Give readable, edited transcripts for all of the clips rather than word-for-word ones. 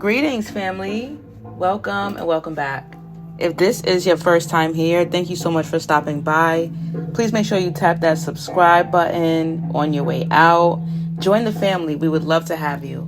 Greetings, family. Welcome and welcome back. If this is your first time here, thank you so much for stopping by. Please make sure you tap that subscribe button on your way out. Join the family. We would love to have you.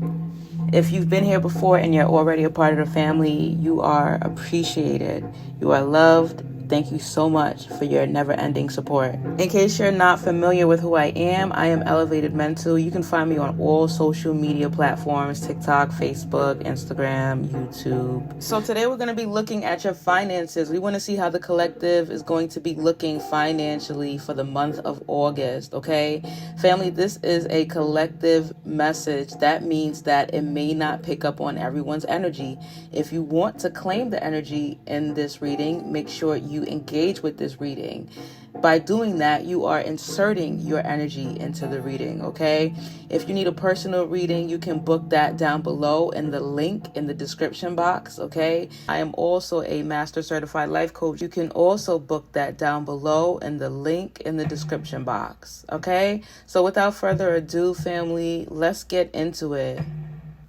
If you've been here before and you're already a part of the family, you are appreciated. You are loved. Thank you so much for your never-ending support. In case you're not familiar with who I am Elevated Mental. You can find me on all social media platforms, TikTok, Facebook, Instagram, YouTube. So today we're going to be looking at your finances. We want to see how the collective is going to be looking financially for the month of August, okay? Family, this is a collective message. That means that it may not pick up on everyone's energy. If you want to claim the energy in this reading, make sure you engage with this reading. By doing that, you are inserting your energy into the reading, okay? If you need a personal reading, you can book that down below in the link in the description box, okay? I am also a Master Certified Life Coach. You can also book that down below in the link in the description box, okay? So without further ado, family, let's get into it.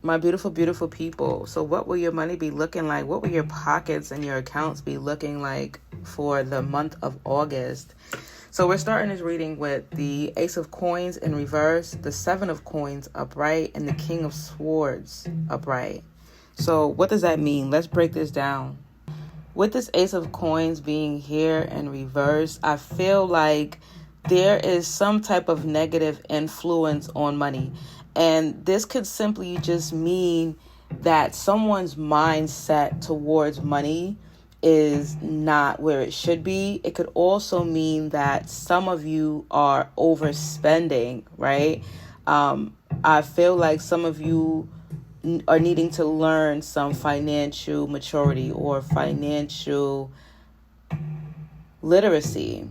My beautiful, beautiful people. So what will your money be looking like? What will your pockets and your accounts be looking like for the month of August? So we're starting this reading with the Ace of Coins in reverse, the Seven of Coins upright, and the King of Swords upright. So what does that mean? Let's break this down. With this Ace of Coins being here in reverse, I feel like there is some type of negative influence on money. And this could simply just mean that someone's mindset towards money is not where it should be. It could also mean that some of you are overspending, right? I feel like some of you are needing to learn some financial maturity or financial literacy.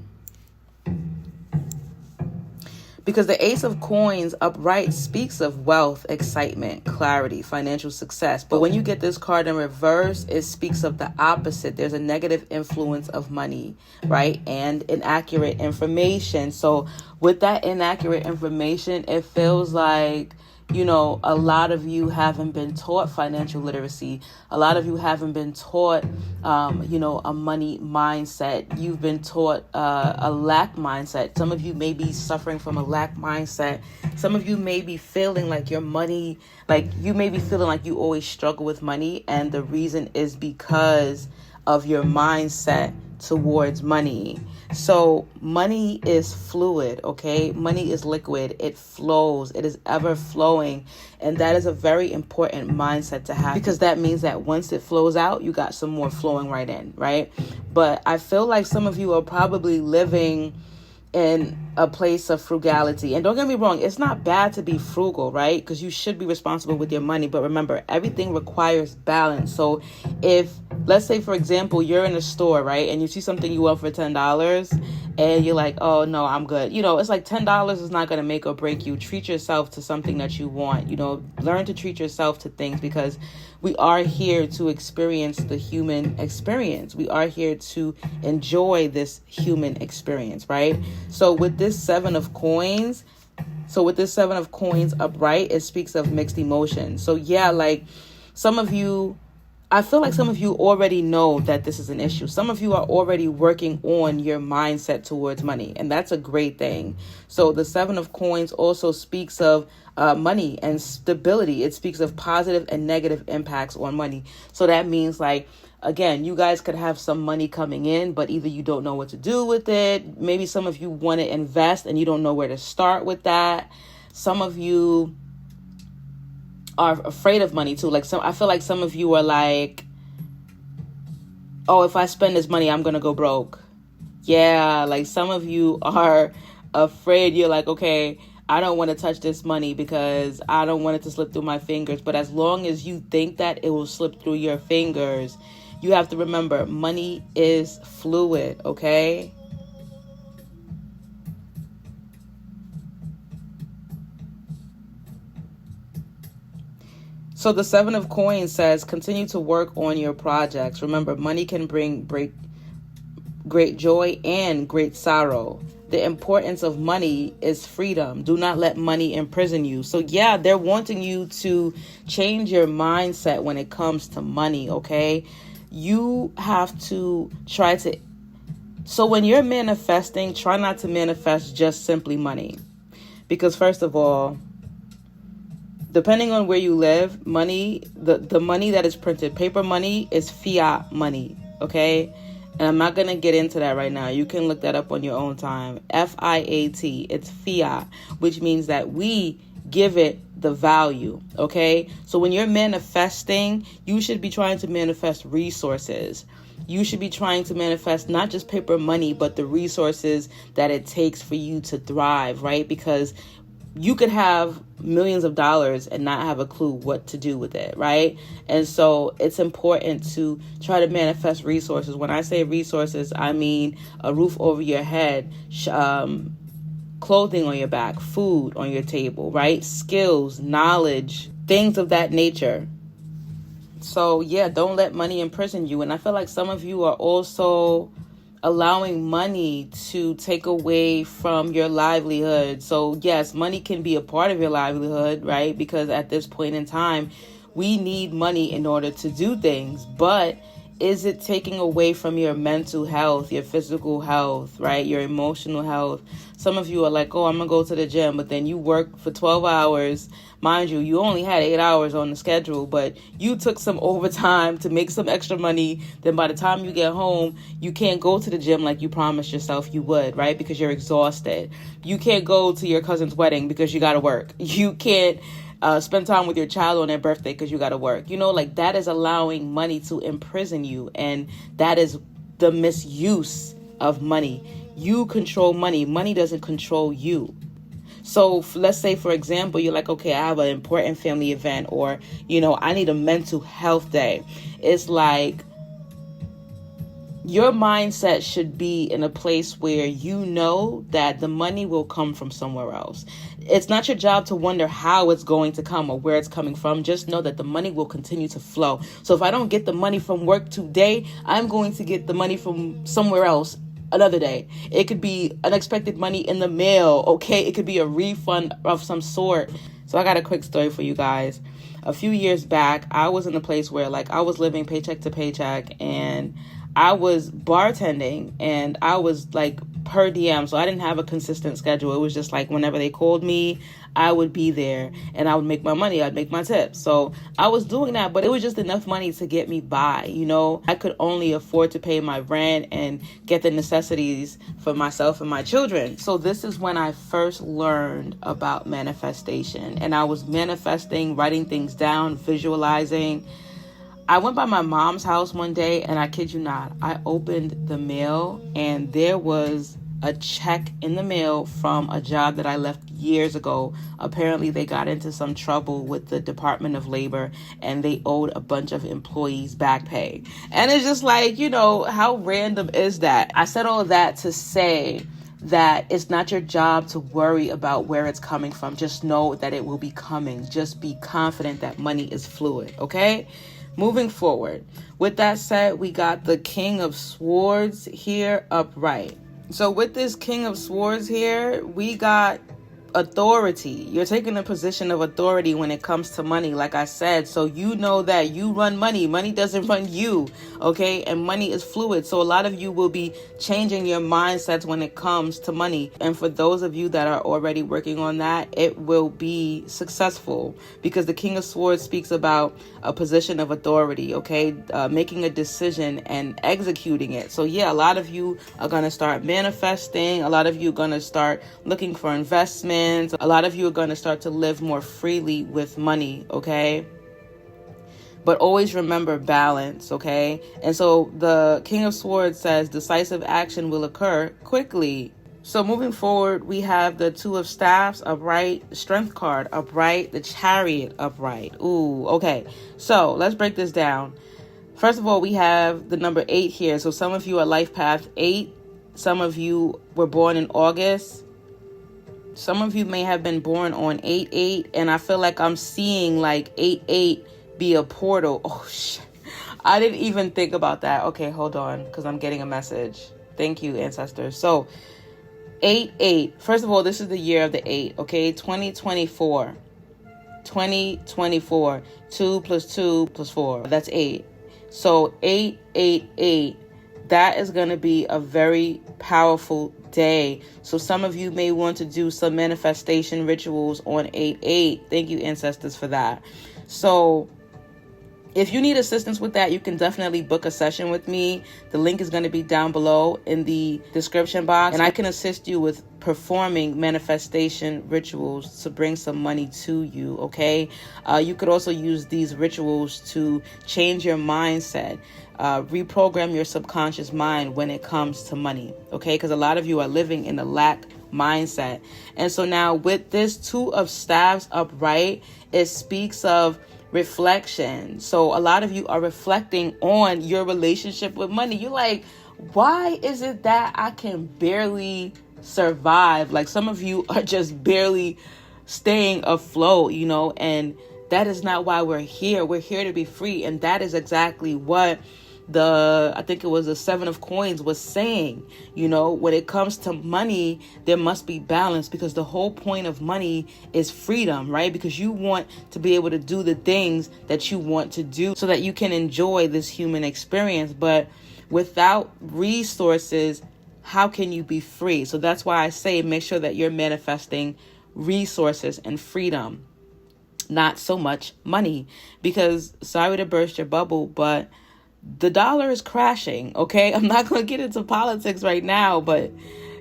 Because the Ace of Coins upright speaks of wealth, excitement, clarity, financial success. But when you get this card in reverse, it speaks of the opposite. There's a negative influence of money, right? And inaccurate information. So with that inaccurate information, it feels like, you know, a lot of you haven't been taught financial literacy. A lot of you haven't been taught, a money mindset. You've been taught a lack mindset. Some of you may be suffering from a lack mindset. Some of you may be feeling like your money, like you may be feeling like you always struggle with money. And the reason is because of your mindset towards money. So money is fluid, okay? Money is liquid. It flows. It is ever flowing. And that is a very important mindset to have, because that means that once it flows out, you got some more flowing right in, right? But I feel like some of you are probably living in a place of frugality. And don't get me wrong, it's not bad to be frugal, right? Because you should be responsible with your money. But remember, everything requires balance. So if, let's say, for example, you're in a store, right? And you see something you want for $10 and you're like, oh, no, I'm good. You know, it's like $10 is not going to make or break you. Treat yourself to something that you want. You know, learn to treat yourself to things, because we are here to experience the uhuman experience. We are here to enjoy this human experience, right? So with this Seven of Coins upright, it speaks of mixed emotions. So yeah, like some of you, I feel like some of you already know that this is an issue. Some of you are already working on your mindset towards money, and that's a great thing. So the Seven of Coins also speaks of money and stability. It speaks of positive and negative impacts on money. So that means, like, again, you guys could have some money coming in, but either you don't know what to do with it. Maybe some of you want to invest and you don't know where to start with that. Some of you are afraid of money too. Like, I feel like some of you are like, oh, if I spend this money, I'm going to go broke. Yeah, like some of you are afraid. You're like, okay, I don't want to touch this money because I don't want it to slip through my fingers. But as long as you think that it will slip through your fingers, you have to remember, money is fluid, okay? So the Seven of Coins says, continue to work on your projects. Remember, money can bring great joy and great sorrow. the importance of money is freedom. Do not let money imprison you. So yeah, they're wanting you to change your mindset when it comes to money, okay? You have to try to... So when you're manifesting, try not to manifest just simply money. Because first of all, depending on where you live, money, the money that is printed, paper money, is fiat money, okay? And I'm not going to get into that right now. You can look that up on your own time. FIAT, it's fiat, which means that we give it the value, okay? So when you're manifesting, you should be trying to manifest resources. You should be trying to manifest not just paper money, but the resources that it takes for you to thrive, right? Because you could have millions of dollars and not have a clue what to do with it, right? And so it's important to try to manifest resources. When I say resources, I mean a roof over your head, clothing on your back, food on your table, right? Skills, knowledge, things of that nature. So yeah, don't let money imprison you. And I feel like some of you are also allowing money to take away from your livelihood. So yes, money can be a part of your livelihood, right? Because at this point in time, we need money in order to do things. But is it taking away from your mental health, your physical health, right? Your emotional health? Some of you are like, oh, I'm going to go to the gym, but then you work for 12 hours. Mind you, you only had 8 hours on the schedule, but you took some overtime to make some extra money. Then by the time you get home, you can't go to the gym like you promised yourself you would, right? Because you're exhausted. You can't go to your cousin's wedding because you got to work. You can't spend time with your child on their birthday because you got to work. You know, like that is allowing money to imprison you. And that is the misuse of money. You control money. Money doesn't control you. So let's say, for example, you're like, okay, I have an important family event, or, you know, I need a mental health day. It's like your mindset should be in a place where you know that the money will come from somewhere else. It's not your job to wonder how it's going to come or where it's coming from. Just know that the money will continue to flow. So if I don't get the money from work today, I'm going to get the money from somewhere else another day. It could be unexpected money in the mail, okay? It could be a refund of some sort. So I got a quick story for you guys. A few years back, I was in a place where like I was living paycheck to paycheck, and I was bartending, and I was like per diem. So I didn't have a consistent schedule. It was just like whenever they called me, I would be there and I would make my money. I'd make my tips. So I was doing that, but it was just enough money to get me by. You know, I could only afford to pay my rent and get the necessities for myself and my children. So this is when I first learned about manifestation, and I was manifesting, writing things down, visualizing. I went by my mom's house one day, and I kid you not, I opened the mail and there was a check in the mail from a job that I left years ago. Apparently they got into some trouble with the Department of Labor and they owed a bunch of employees back pay. And it's just like, you know, how random is that? I said all of that to say that it's not your job to worry about where it's coming from. Just know that it will be coming. Just be confident that money is fluid, okay? Moving forward. With that said, we got the King of Swords here upright. So with this King of Swords here, we got authority. You're taking a position of authority when it comes to money, like I said. So you know that you run money. Money doesn't run you, okay? And money is fluid. So a lot of you will be changing your mindsets when it comes to money. And for those of you that are already working on that, it will be successful, because the King of Swords speaks about a position of authority, okay? Making a decision and executing it. So yeah, a lot of you are going to start manifesting. A lot of you are going to start looking for investment. A lot of you are going to start to live more freely with money, okay? But always remember balance, okay? And so the King of Swords says decisive action will occur quickly. So moving forward, we have the Two of Staffs upright, the Strength card upright, the Chariot upright. Ooh, okay. So let's break this down. First of all, we have the number 8 here. So some of you are life path 8. Some of you were born in August. Some of you may have been born on 8/8, and I feel like I'm seeing like 8/8 be a portal. Oh, shit. I didn't even think about that. Okay, hold on, because I'm getting a message. Thank you, ancestors. So 8. First of all, this is the year of the 8, okay? 2024. 2024. 2 plus 2 plus 4. That's 8. So 888. That is going to be a very powerful day. So some of you may want to do some manifestation rituals on 8/8. Thank you, ancestors, for that. So if you need assistance with that, you can definitely book a session with me. The link is going to be down below in the description box, and I can assist you with performing manifestation rituals to bring some money to you, okay? You could also use these rituals to change your mindset, reprogram your subconscious mind when it comes to money, okay? Because a lot of you are living in a lack mindset. And so now with this 2 of Staves upright, it speaks of reflection. So a lot of you are reflecting on your relationship with money. You're like, why is it that I can barely survive? Like, some of you are just barely staying afloat, and that is not why we're here. We're here to be free. And that is exactly what I think it was the 7 of Coins was saying. When it comes to money, there must be balance, because the whole point of money is freedom, right? Because you want to be able to do the things that you want to do so that you can enjoy this human experience. But without resources, how can you be free? So that's why I say make sure that you're manifesting resources and freedom, not so much money. Because, sorry to burst your bubble, but the dollar is crashing, okay? I'm not going to get into politics right now, but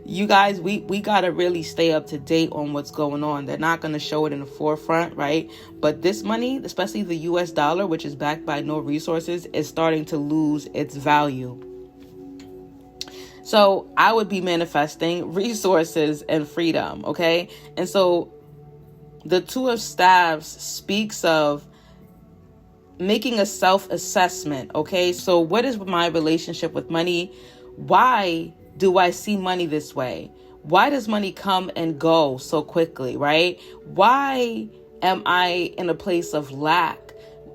you guys, we got to really stay up to date on what's going on. They're not going to show it in the forefront, right? But this money, especially the US dollar, which is backed by no resources, is starting to lose its value. So I would be manifesting resources and freedom, okay? And so the 2 of Staves speaks of making a self-assessment, okay? So what is my relationship with money? Why do I see money this way? Why does money come and go so quickly, right? Why am I in a place of lack?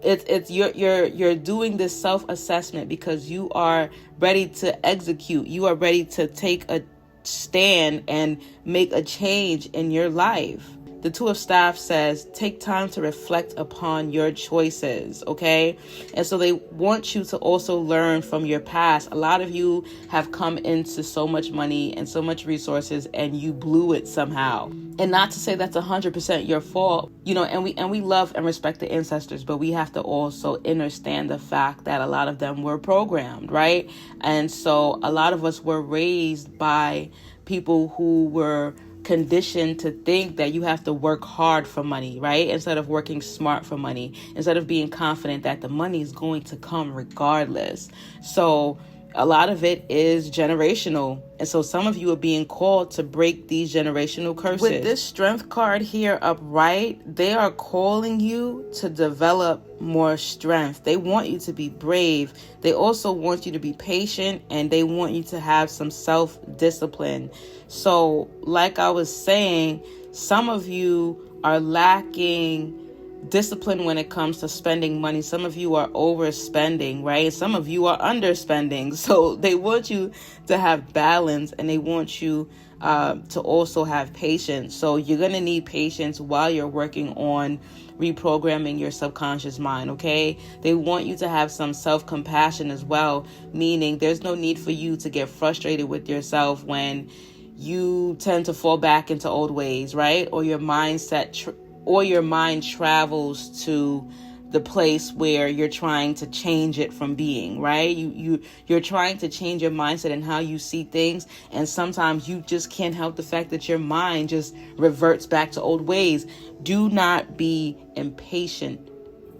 It's you're doing this self-assessment because you are ready to execute. You are ready to take a stand and make a change in your life. The 2 of Staves says, take time to reflect upon your choices, okay? And so they want you to also learn from your past. A lot of you have come into so much money and so much resources, and you blew it somehow. And not to say that's 100% your fault, and we love and respect the ancestors, but we have to also understand the fact that a lot of them were programmed, right? And so a lot of us were raised by people who were conditioned to think that you have to work hard for money, right? Instead of working smart for money, instead of being confident that the money is going to come regardless. So a lot of it is generational. And so some of you are being called to break these generational curses. With this Strength card here upright, they are calling you to develop more strength. They want you to be brave. They also want you to be patient, and they want you to have some self-discipline. So like I was saying, some of you are lacking discipline when it comes to spending money. Some of you are overspending, right? Some of you are underspending. So they want you to have balance, and they want you to also have patience. So you're going to need patience while you're working on reprogramming your subconscious mind, okay? They want you to have some self-compassion as well, meaning there's no need for you to get frustrated with yourself when you tend to fall back into old ways, right? Or your mindset or your mind travels to the place where you're trying to change it from being, right? You're trying to change your mindset and how you see things, and sometimes you just can't help the fact that your mind just reverts back to old ways. Do not be impatient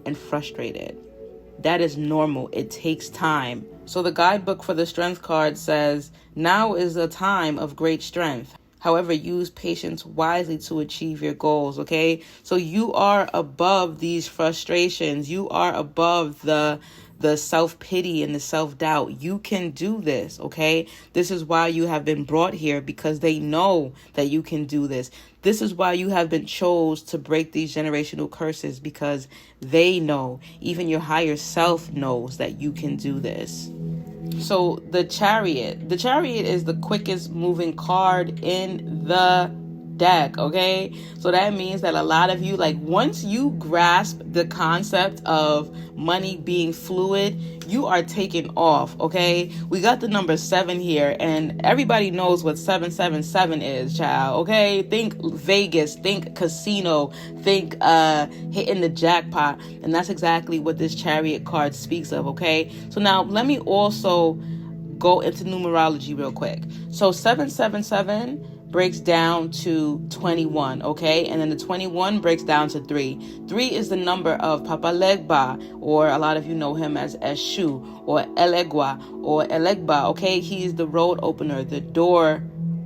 and frustrated. That is normal. It takes time. So the guidebook for the Strength card says, now is a time of great strength. However, use patience wisely to achieve your goals, okay? So you are above these frustrations. You are above the self-pity and the self-doubt. You can do this, okay? This is why you have been brought here, because they know that you can do this. This is why you have been chose to break these generational curses, because they know, even your higher self knows that you can do this. So the chariot is the quickest moving card in the deck, okay? So that means that a lot of you, like, once you grasp the concept of money being fluid, you are taking off, okay? We got the number 7 here, and everybody knows what 777 is, child, okay? Think Vegas, think casino, think hitting the jackpot, and that's exactly what this chariot card speaks of, okay? So now let me also go into numerology real quick. So 777 breaks down to 21, okay? And then the 21 breaks down to 3. 3 is the number of Papa Legba, or a lot of you know him as Eshu, or Elegua, or Elegba, okay? He's the road opener, the door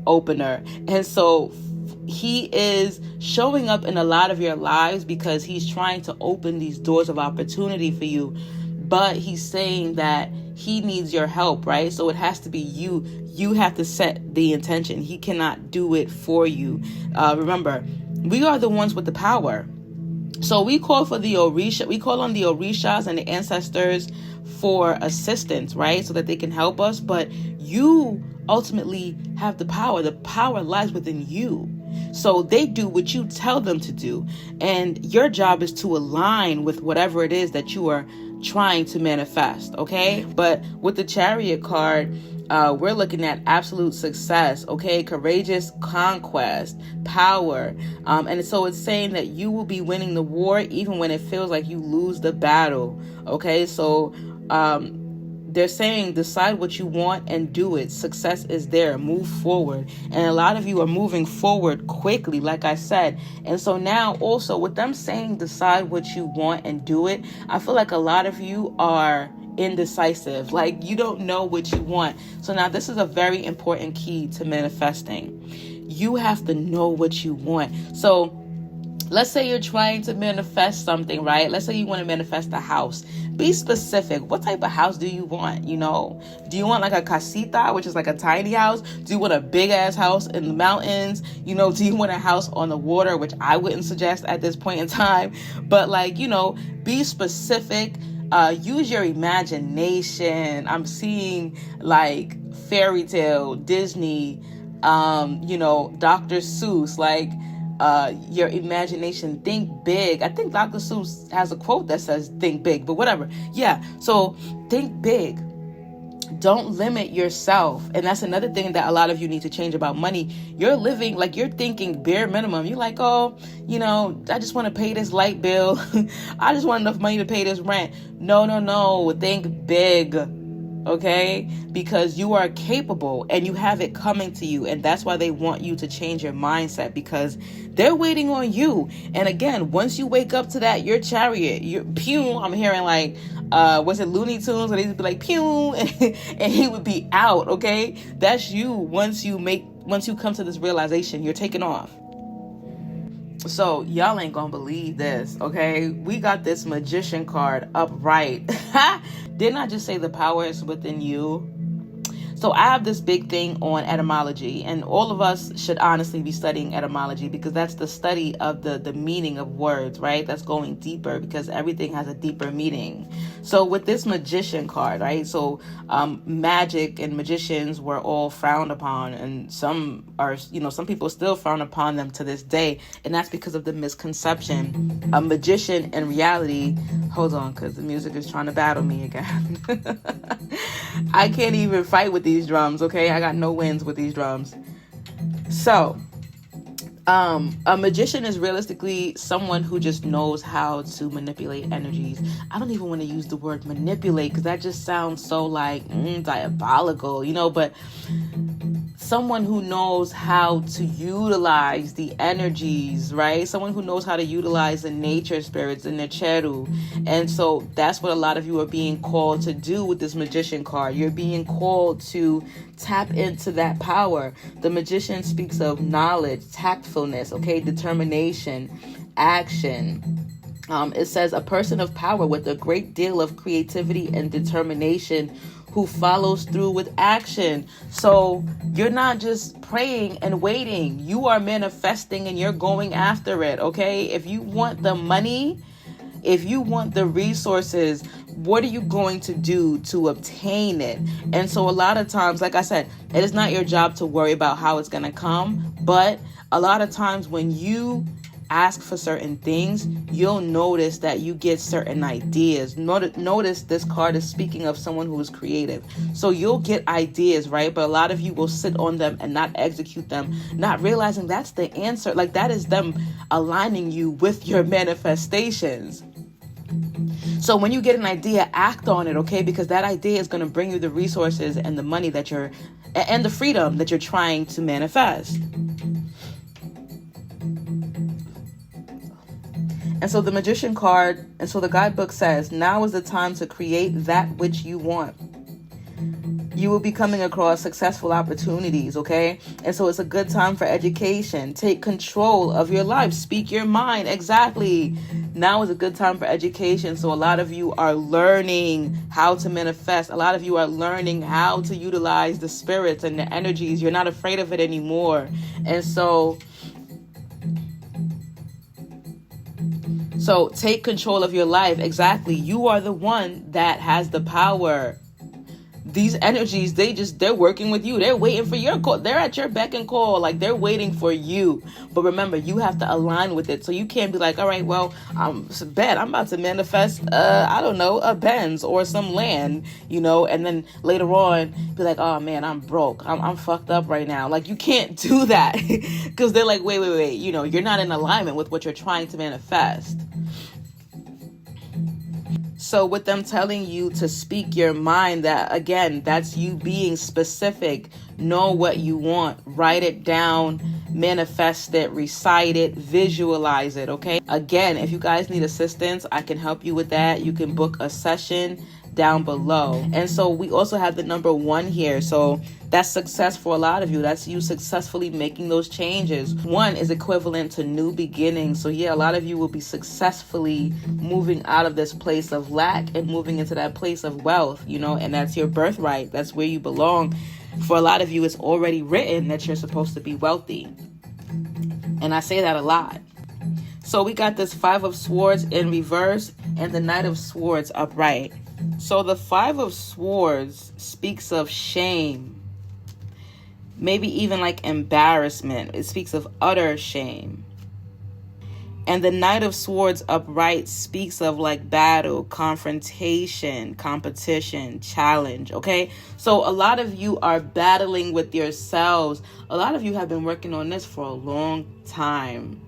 opener. And so he is showing up in a lot of your lives because he's trying to open these doors of opportunity for you. But he's saying that he needs your help, right? So it has to be you. You have to set the intention. He cannot do it for you. Remember, we are the ones with the power. So we call for the Orisha. We call on the Orishas and the ancestors for assistance, right? So that they can help us. But you ultimately have the power. The power lies within you. So they do what you tell them to do. And your job is to align with whatever it is that you are trying to manifest, okay? But with the Chariot card, we're looking at absolute success, okay? Courageous conquest, power. And so it's saying that you will be winning the war even when it feels like you lose the battle, okay? So they're saying decide what you want and do it. Success is there. Move forward. And a lot of you are moving forward quickly, like I said. And so now also with them saying decide what you want and do it, I feel like a lot of you are indecisive. Like you don't know what you want. So now this is a very important key to manifesting. You have to know what you want. So let's say you're trying to manifest something, right? Let's say you want to manifest a house. Be specific. What type of house do you want? You know, do you want like a casita, which is like a tiny house? Do you want a big ass house in the mountains? You know, do you want a house on the water, which I wouldn't suggest at this point in time? But like, you know, be specific. Use your imagination. I'm seeing like fairy tale, Disney, you know, Dr. Seuss, like, your imagination. Think big. I think Dr. Seuss has a quote that says think big, but whatever. Yeah. So think big. Don't limit yourself. And that's another thing that a lot of you need to change about money. You're living like you're thinking bare minimum. You're like, oh, you know, I just want to pay this light bill. I just want enough money to pay this rent. No. Think big. Okay? Because you are capable and you have it coming to you. And that's why they want you to change your mindset, because they're waiting on you. And again, once you wake up to that, your chariot, your pew, I'm hearing like, was it Looney Tunes? Where they'd be like, pew, and he would be out. Okay? That's you. Once you come to this realization, you're taking off. So y'all ain't gonna believe this, okay? We got this magician card upright. Didn't I just say the power is within you? So I have this big thing on etymology, and all of us should honestly be studying etymology, because that's the study of the meaning of words, right? That's going deeper, because everything has a deeper meaning. So with this magician card, right? So magic and magicians were all frowned upon, and some people still frown upon them to this day, and that's because of the misconception. A magician in reality, hold on, because the music is trying to battle me again. I can't even fight with these drums, okay? I got no wins with these drums. So, a magician is realistically someone who just knows how to manipulate energies. I don't even want to use the word manipulate, because that just sounds so like diabolical, you know, but someone who knows how to utilize the energies, right? Someone who knows how to utilize the nature spirits in their cheru. And so that's what a lot of you are being called to do with this magician card. You're being called to tap into that power. The magician speaks of knowledge, tactfulness, okay, determination, action. It says a person of power with a great deal of creativity and determination who follows through with action. So you're not just praying and waiting. You are manifesting and you're going after it, okay? If you want the money, if you want the resources, what are you going to do to obtain it? And so a lot of times, like I said, it is not your job to worry about how it's going to come. But a lot of times when you ask for certain things, you'll notice that you get certain ideas. Notice this card is speaking of someone who is creative. So you'll get ideas, right? But a lot of you will sit on them and not execute them, not realizing that's the answer. Like that is them aligning you with your manifestations. So when you get an idea, act on it, okay? Because that idea is going to bring you the resources and the money and the freedom that you're trying to manifest. And so the Magician card, and so the guidebook says, now is the time to create that which you want. You will be coming across successful opportunities, okay? And so it's a good time for education. Take control of your life. Speak your mind. Exactly. Now is a good time for education. So a lot of you are learning how to manifest. A lot of you are learning how to utilize the spirits and the energies. You're not afraid of it anymore. And so take control of your life. Exactly. You are the one that has the power. These energies, they're working with you. They're waiting for your call. They're at your beck and call. Like they're waiting for you. But remember, you have to align with it. So you can't be like, all right, well, I'm about to manifest, a Benz or some land, and then later on be like, oh man, I'm broke. I'm fucked up right now. Like you can't do that because they're like, wait, you're not in alignment with what you're trying to manifest. So with them telling you to speak your mind, that again, that's you being specific. Know what you want. Write it down. Manifest it. Recite it. Visualize it. Okay. Again, if you guys need assistance, I can help you with that. You can book a session down below. And so we also have the number 1 here. So that's success for a lot of you. That's you successfully making those changes. 1 is equivalent to new beginnings. So yeah, a lot of you will be successfully moving out of this place of lack and moving into that place of wealth, and that's your birthright. That's where you belong. For a lot of you, it's already written that you're supposed to be wealthy. And I say that a lot. So we got this 5 of Swords in reverse and the Knight of Swords upright. So the 5 of Swords speaks of shame, maybe even like embarrassment. It speaks of utter shame. And the Knight of Swords upright speaks of like battle, confrontation, competition, challenge, okay? So a lot of you are battling with yourselves. A lot of you have been working on this for a long time.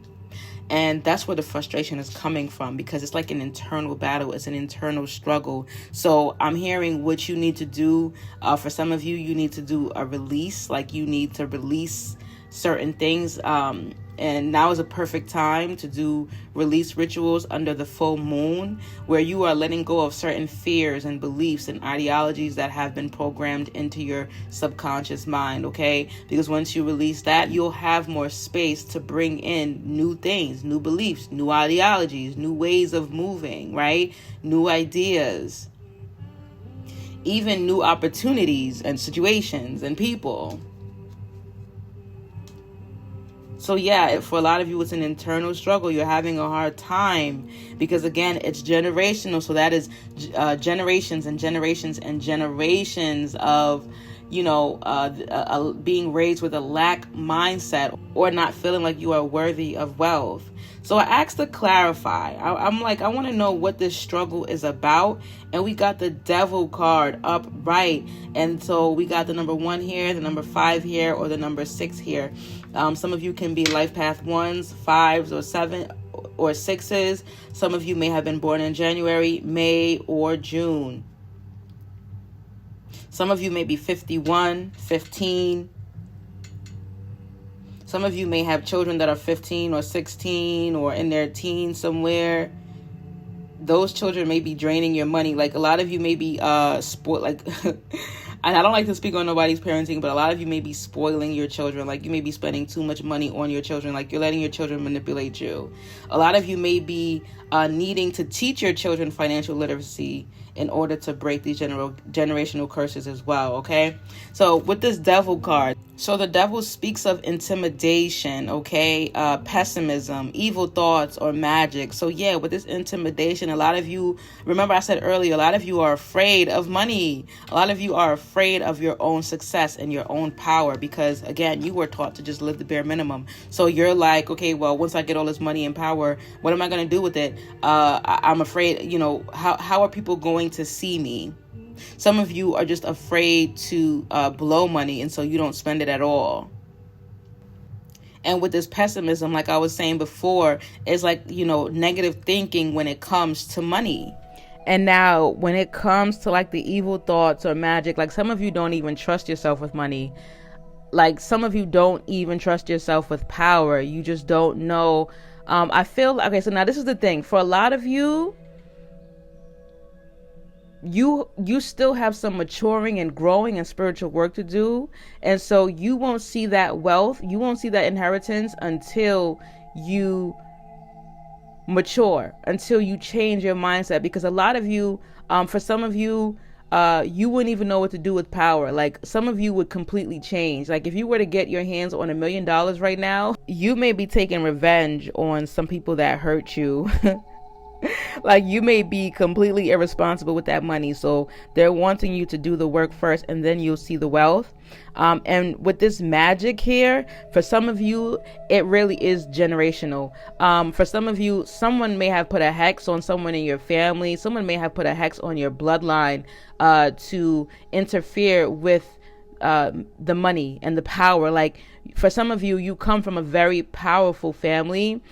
And that's where the frustration is coming from, because it's like an internal battle. It's an internal struggle. So I'm hearing what you need to do. For some of you, you need to do a release. Like you need to release certain things. And now is a perfect time to do release rituals under the full moon, where you are letting go of certain fears and beliefs and ideologies that have been programmed into your subconscious mind, okay? Because once you release that, you'll have more space to bring in new things, new beliefs, new ideologies, new ways of moving, right? New ideas, even new opportunities and situations and people. So yeah, for a lot of you, it's an internal struggle. You're having a hard time because, again, it's generational. So that is generations and generations and generations of, being raised with a lack mindset or not feeling like you are worthy of wealth. So I asked to clarify. I'm like, I want to know what this struggle is about. And we got the Devil card upright. And so we got the number 1 here, the number 5 here, or the number 6 here. Some of you can be life path 1s, 5s, or 7 or 6s. Some of you may have been born in January, May, or June. Some of you may be 51, 15. Some of you may have children that are 15 or 16 or in their teens somewhere. Those children may be draining your money. Like a lot of you may be spoiled. Like, and I don't like to speak on nobody's parenting, but a lot of you may be spoiling your children. Like you may be spending too much money on your children. Like you're letting your children manipulate you. A lot of you may be needing to teach your children financial literacy in order to break these generational curses as well, okay? So with this devil card, so the devil speaks of intimidation, okay? Pessimism, evil thoughts, or magic. So yeah, with this intimidation, a lot of you, remember I said earlier, a lot of you are afraid of money. A lot of you are afraid of your own success and your own power because, again, you were taught to just live the bare minimum. So you're like, okay, well, once I get all this money and power, what am I going to do with it? I'm afraid, how are people going to see me? Some of you are just afraid to blow money, and so you don't spend it at all. And with this pessimism, like I was saying before, it's like, negative thinking when it comes to money. And now when it comes to like the evil thoughts or magic, like some of you don't even trust yourself with money. Like some of you don't even trust yourself with power. You just don't know. I feel, okay, so now this is the thing. For a lot of you, you still have some maturing and growing and spiritual work to do. And so you won't see that wealth. You won't see that inheritance until you mature, until you change your mindset. Because a lot of you, for some of you, you wouldn't even know what to do with power. Like some of you would completely change. Like if you were to get your hands on $1 million right now, you may be taking revenge on some people that hurt you. Like you may be completely irresponsible with that money. So they're wanting you to do the work first and then you'll see the wealth. And with this magic here, for some of you, it really is generational. For some of you, someone may have put a hex on someone in your family. Someone may have put a hex on your bloodline to interfere with the money and the power. Like for some of you, you come from a very powerful family.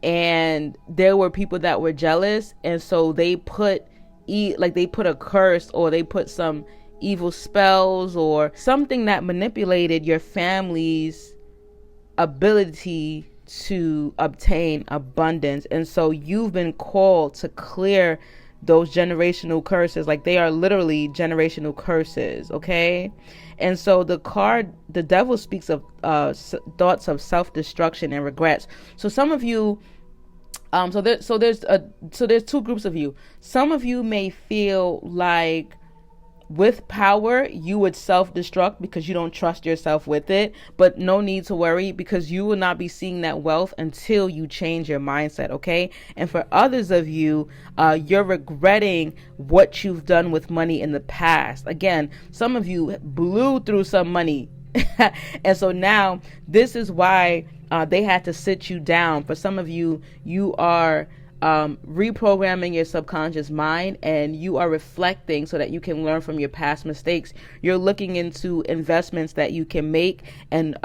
And there were people that were jealous, and so they put a curse, or they put some evil spells or something that manipulated your family's ability to obtain abundance. And so you've been called to clear those generational curses. Like they are literally generational curses, okay? And so the devil speaks of thoughts of self-destruction and regrets. So some of you, so there's two groups of you. Some of you may feel like with power, you would self-destruct because you don't trust yourself with it, but no need to worry because you will not be seeing that wealth until you change your mindset, okay? And for others of you, you're regretting what you've done with money in the past. Again, some of you blew through some money. And so now this is why they had to sit you down. For some of you, you are reprogramming your subconscious mind, and you are reflecting so that you can learn from your past mistakes. You're looking into investments that you can make and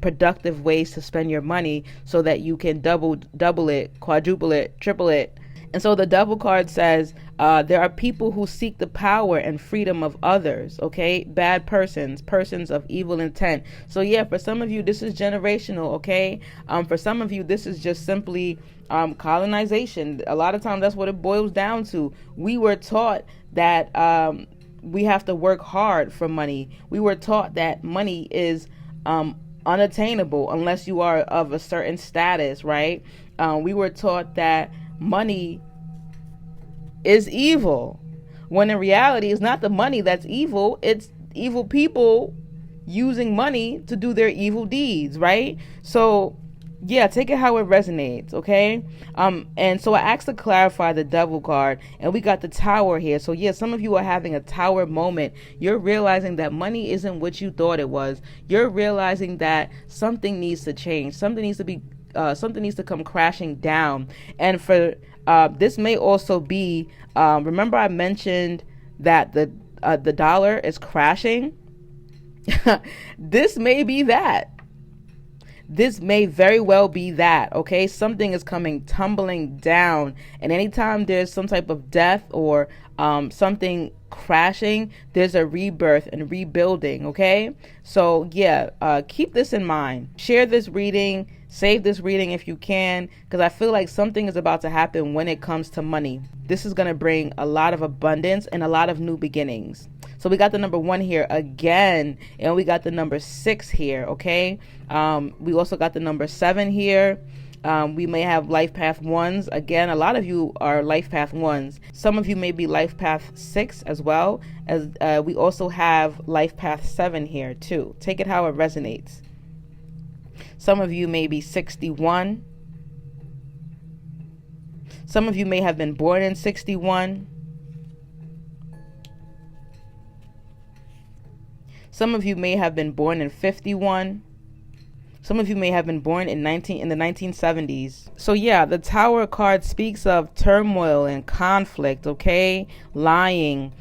productive ways to spend your money so that you can double it, quadruple it, triple it. And so the devil card says there are people who seek the power and freedom of others, okay? Bad persons of evil intent. So yeah, for some of you, this is generational, okay? For some of you, this is just simply colonization. A lot of times that's what it boils down to. We were taught that we have to work hard for money. We were taught that money is unattainable unless you are of a certain status, right? We were taught that money is evil, when in reality it's not the money that's evil, it's evil people using money to do their evil deeds, right? So yeah, take it how it resonates, okay? And so I asked to clarify the devil card, and we got the tower here. So yeah, some of you are having a tower moment. You're realizing that money isn't what you thought it was. You're realizing that something needs to change. Something needs to come crashing down. And for this may also be, remember I mentioned that the dollar is crashing. This may be that. This may very well be that, okay? Something is coming tumbling down. And anytime there's some type of death or something crashing, there's a rebirth and rebuilding, okay? So yeah, keep this in mind. Share this reading. Save this reading if you can, because I feel like something is about to happen when it comes to money. This is going to bring a lot of abundance and a lot of new beginnings. So we got the number 1 here again, and we got the number 6 here, okay? We also got the number 7 here. We may have life path 1s. Again, a lot of you are life path 1s. Some of you may be life path 6 as well. As we also have life path 7 here too. Take it how it resonates. Some of you may be 61. Some of you may have been born in 61. Some of you may have been born in 51. Some of you may have been born in the 1970s. So yeah, the Tower card speaks of turmoil and conflict, okay? Lying.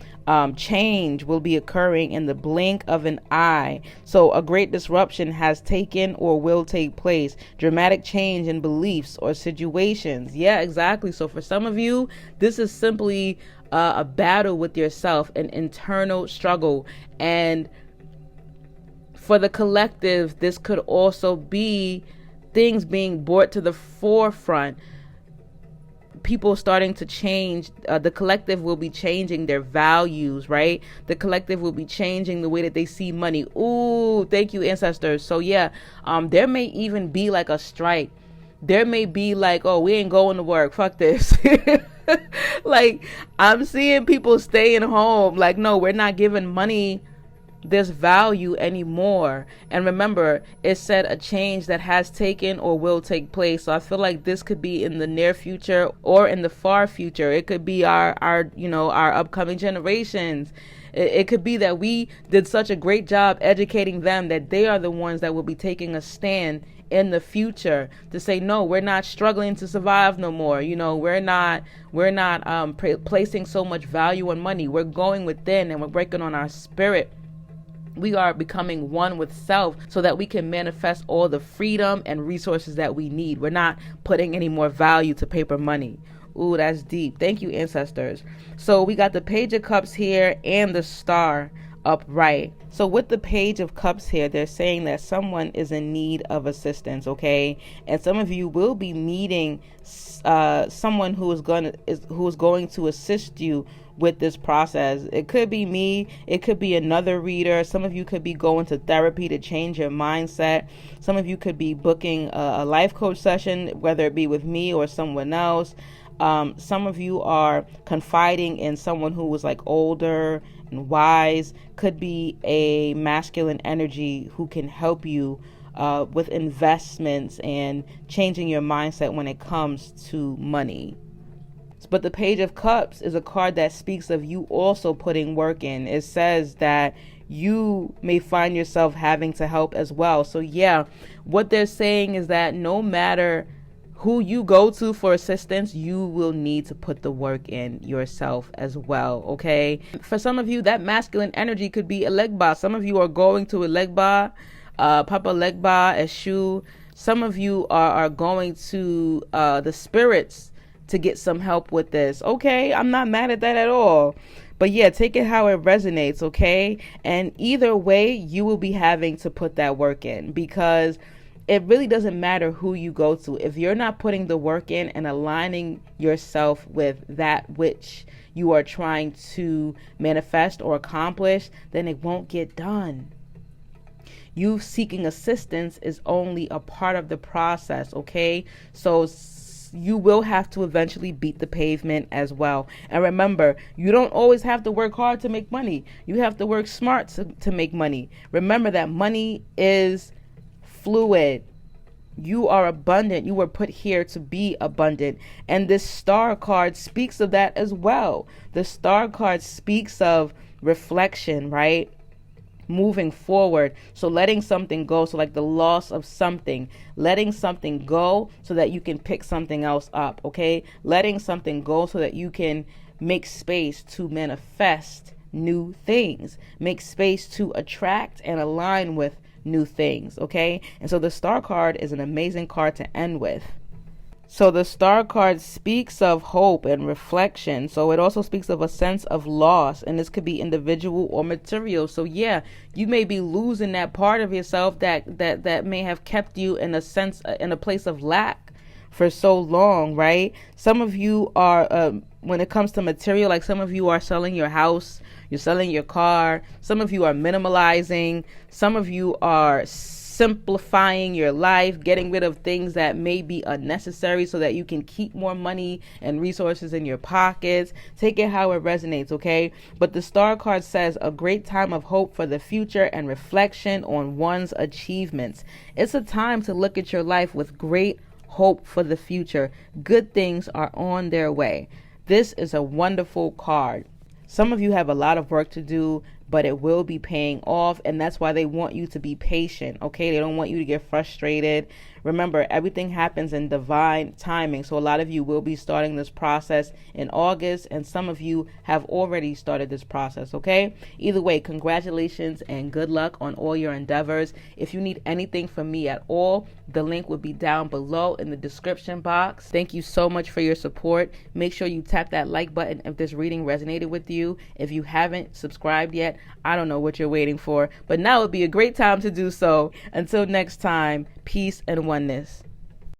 Change will be occurring in the blink of an eye. So a great disruption has taken or will take place. Dramatic change in beliefs or situations. Yeah, exactly. So for some of you, this is simply a battle with yourself, an internal struggle. And for the collective, this could also be things being brought to the forefront. People starting to change. The collective will be changing their values, right? The collective will be changing the way that they see money. Ooh, thank you, ancestors. So yeah, there may even be like a strike. There may be like, oh, we ain't going to work. Fuck this. Like, I'm seeing people staying home. Like, no, we're not giving money this value anymore. And remember, it said a change that has taken or will take place. So I feel like this could be in the near future or in the far future. It could be our upcoming generations. It could be that we did such a great job educating them that they are the ones that will be taking a stand in the future to say, no, we're not struggling to survive no more. We're not placing so much value on money. We're going within and we're working on our spirit. We are becoming one with self so that we can manifest all the freedom and resources that we need. We're not putting any more value to paper money. Ooh, that's deep. Thank you, ancestors. So we got the Page of Cups here and the Star upright. So with the Page of Cups here, they're saying that someone is in need of assistance, okay? And some of you will be meeting someone who is going to assist you with this process. It could be me, it could be another reader. Some of you could be going to therapy to change your mindset. Some of you could be booking a life coach session, whether it be with me or someone else. Some of you are confiding in someone who was like older and wise. Could be a masculine energy who can help you with investments and changing your mindset when it comes to money. But the Page of Cups is a card that speaks of you also putting work in. It says that you may find yourself having to help as well. So yeah, what they're saying is that no matter who you go to for assistance, you will need to put the work in yourself as well, okay? For some of you, that masculine energy could be Elegba. Some of you are going to Elegba, Papa Legba, Eshu. Some of you are going to the spirits to get some help with this. Okay, I'm not mad at that at all. But yeah, take it how it resonates, okay? And either way, you will be having to put that work in, because it really doesn't matter who you go to. If you're not putting the work in and aligning yourself with that which you are trying to manifest or accomplish, then it won't get done. You seeking assistance is only a part of the process, okay? So you will have to eventually beat the pavement as well. And remember, you don't always have to work hard to make money. You have to work smart to make money. Remember that money is fluid. You are abundant. You were put here to be abundant. And this Star card speaks of that as well. The Star card speaks of reflection, right? Moving forward. So letting something go. So like the loss of something, letting something go so that you can pick something else up. Okay. Letting something go so that you can make space to manifest new things, make space to attract and align with new things. Okay. And so the Star card is an amazing card to end with. So the Star card speaks of hope and reflection. So it also speaks of a sense of loss, and this could be individual or material. So yeah, you may be losing that part of yourself that may have kept you in a place of lack for so long, right? Some of you are, when it comes to material, like some of you are selling your house, you're selling your car. Some of you are minimalizing. Some of you are simplifying your life, getting rid of things that may be unnecessary so that you can keep more money and resources in your pockets. Take it how it resonates, okay? But the star card says a great time of hope for the future and reflection on one's achievements. It's a time to look at your life with great hope for the future. Good things are on their way. This is a wonderful card. Some of you have a lot of work to do, but it will be paying off, and that's why they want you to be patient, okay? They don't want you to get frustrated. Remember, everything happens in divine timing, so a lot of you will be starting this process in August, and some of you have already started this process, okay? Either way, congratulations and good luck on all your endeavors. If you need anything from me at all, the link will be down below in the description box. Thank you so much for your support. Make sure you tap that like button if this reading resonated with you. If you haven't subscribed yet, I don't know what you're waiting for, but now would be a great time to do so. Until next time, peace and oneness.